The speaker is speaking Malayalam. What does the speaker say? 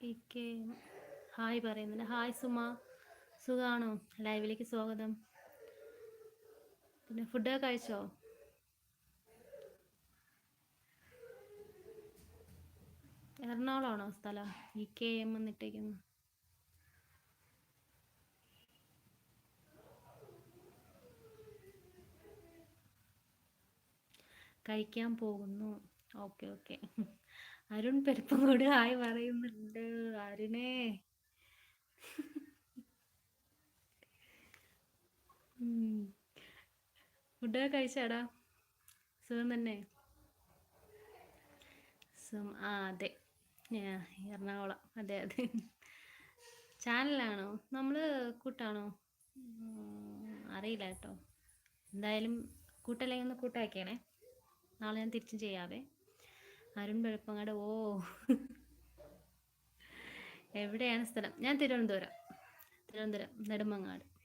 എനിക്ക് ഹായ് പറയുന്നുണ്ട്. ഹായ് സുമ, സുഖാണോ? ലൈവിലേക്ക് സ്വാഗതം. പിന്നെ ഫുഡൊക്കെ കഴിച്ചോ? എറണാകുളമാണോ സ്ഥലം? EKM എന്നിട്ടേക്കുന്നു. കഴിക്കാൻ പോകുന്നു. Okay okay. Arun Peruppankode hi പറയുന്നുണ്ട്. അരുണേ, ഫുഡൊക്കെ കഴിച്ചാടാ? സുഖം തന്നെ. അതെ, എറണാകുളം. അതെ അതെ. ചാനലാണോ? നമ്മൾ കൂട്ടാണോ? അറിയില്ല കേട്ടോ. എന്തായാലും കൂട്ടല്ലെങ്കിൽ ഒന്ന് കൂട്ടാക്കിയാണേ. നാളെ ഞാൻ തിരിച്ചും ചെയ്യാവേ. അരുൺ വെളുപ്പങ്ങാട്. ഓ, എവിടെയാണ് സ്ഥലം? ഞാൻ തിരുവനന്തപുരം നെടുമങ്ങാട്.